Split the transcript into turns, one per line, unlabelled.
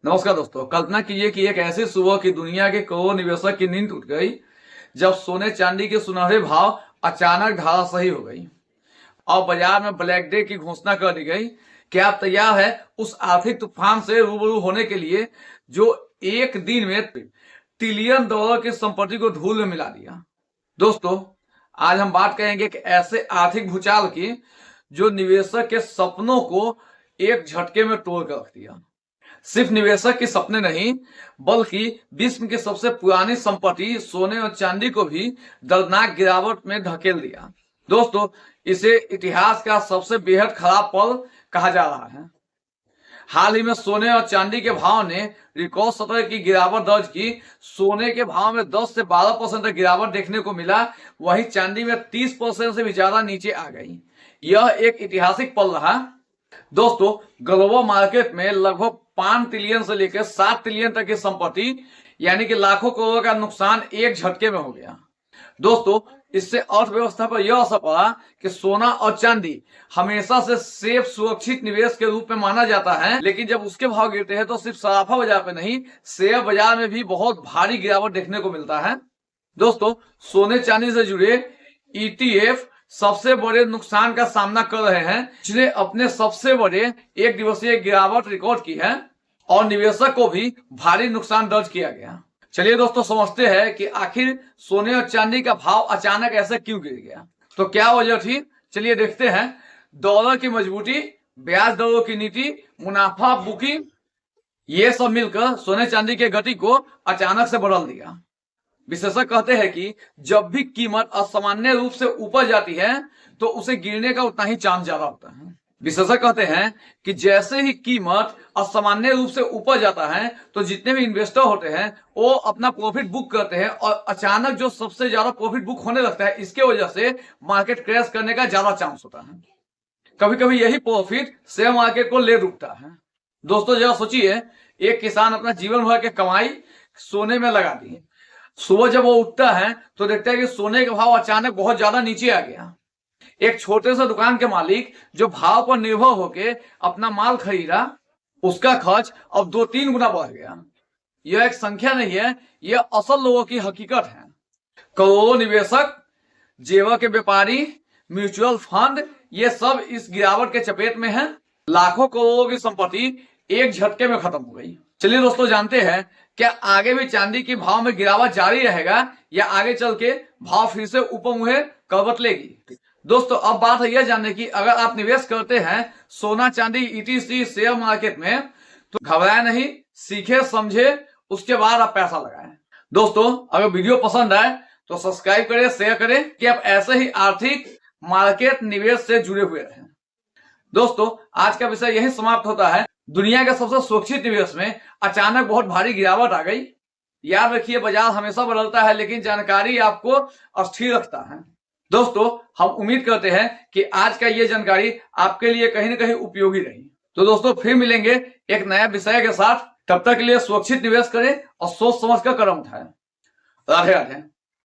नमस्कार दोस्तों। कल्पना कीजिए कि एक ऐसी सुबह की दुनिया के करोड़ों निवेशक की नींद टूट गई जब सोने चांदी के सुनहरे भाव अचानक धराशायी हो गई और बाजार में ब्लैक डे की घोषणा कर दी गई। क्या आप तैयार है उस आर्थिक तूफान से रूबरू होने के लिए जो एक दिन में ट्रिलियन डॉलर की संपत्ति को धूल में मिला दिया? दोस्तों, आज हम बात करेंगे कि ऐसे आर्थिक भूचाल की जो निवेशक के सपनों को एक झटके में तोड़ कर रख दिया। सिर्फ निवेशक के सपने नहीं, बल्कि विश्व की सबसे पुरानी संपत्ति सोने और चांदी को भी दर्दनाक गिरावट में धकेल दिया। दोस्तों, इसे इतिहास का सबसे बेहद खराब पल कहा जा रहा है। हाल ही में सोने और चांदी के भाव ने रिकॉर्ड स्तर की गिरावट दर्ज की। सोने के भाव में 10 से 12% तक गिरावट देखने को मिला, वहीं चांदी में 30% से भी ज्यादा नीचे आ गई। यह एक ऐतिहासिक पल रहा। दोस्तों, ग्लोबल मार्केट में लगभग 5 ट्रिलियन से लेकर 7 ट्रिलियन तक की संपत्ति यानी कि लाखों करोड़ का नुकसान एक झटके में हो गया। दोस्तों, इससे अर्थव्यवस्था पर यह असर पड़ा कि सोना और चांदी हमेशा से सेफ सुरक्षित निवेश के रूप में माना जाता है, लेकिन जब उसके भाव गिरते हैं तो सिर्फ सराफा बाजार पे नहीं, शेयर बाजार में भी बहुत भारी गिरावट देखने को मिलता है। दोस्तों, सोने चांदी से जुड़े ETF सबसे बड़े नुकसान का सामना कर रहे हैं, जिसने अपने सबसे बड़े एक दिवसीय गिरावट रिकॉर्ड की है और निवेशक को भी भारी नुकसान दर्ज किया गया। चलिए दोस्तों, समझते हैं कि आखिर सोने और चांदी का भाव अचानक ऐसे क्यों गिर गया। तो क्या वजह थी, चलिए देखते हैं। डॉलर की मजबूती, ब्याज दरों की नीति, मुनाफा बुकिंग, ये सब मिलकर सोने चांदी के गति को अचानक से बदल दिया। विशेषज्ञ कहते हैं कि जब भी कीमत असामान्य रूप से ऊपर जाती है तो उसे गिरने का उतना ही चांस ज्यादा होता है। विशेषज्ञ कहते हैं कि जैसे ही कीमत असामान्य रूप से ऊपर जाता है तो जितने भी इन्वेस्टर होते हैं वो अपना प्रॉफिट बुक करते हैं और अचानक जो सबसे ज्यादा प्रॉफिट बुक होने लगता है, इसके वजह से मार्केट क्रैश करने का ज्यादा चांस होता है। कभी कभी यही प्रॉफिट शेयर मार्केट को ले डूबता है। दोस्तों, जरा सोचिए, एक किसान अपना जीवन भर की कमाई सोने में लगा दी। सुबह जब वो उठता है तो देखता है कि सोने का भाव अचानक बहुत ज्यादा नीचे आ गया। एक छोटे से दुकान के मालिक जो भाव पर निर्भर होकर अपना माल खरीदा, उसका खर्च अब 2-3 गुना बढ़ गया। यह एक संख्या नहीं है, यह असल लोगों की हकीकत है। करोड़ों निवेशक, जेवर के व्यापारी, म्यूचुअल फंड, ये सब इस गिरावट के चपेट में हैं। लाखों करोड़ों की संपत्ति एक झटके में खत्म हो गई। चलिए दोस्तों, जानते हैं क्या आगे भी चांदी के भाव में गिरावट जारी रहेगा या आगे चल के भाव फिर से ऊपर मुहे करवट लेगी। दोस्तों, अब बात है यह जानने की, अगर आप निवेश करते हैं सोना चांदी ETC शेयर मार्केट में तो घबराए नहीं, सीखे समझे उसके बाद आप पैसा लगाएं। दोस्तों, अगर वीडियो पसंद आए तो सब्सक्राइब करें, शेयर करें कि आप ऐसे ही आर्थिक मार्केट निवेश से जुड़े हुए रहें। दोस्तों, आज का विषय यही समाप्त होता है। दुनिया के सबसे सुरक्षित निवेश में अचानक बहुत भारी गिरावट आ गई। याद रखिए, बाजार हमेशा बदलता है लेकिन जानकारी आपको अस्थिर रखता है। दोस्तों, हम उम्मीद करते हैं कि आज का ये जानकारी आपके लिए कहीं ना कहीं उपयोगी रही। तो दोस्तों, फिर मिलेंगे एक नया विषय के साथ। तब तक के लिए सुरक्षित निवेश करें और सोच समझ कर कदम उठाएं। राधे राधे।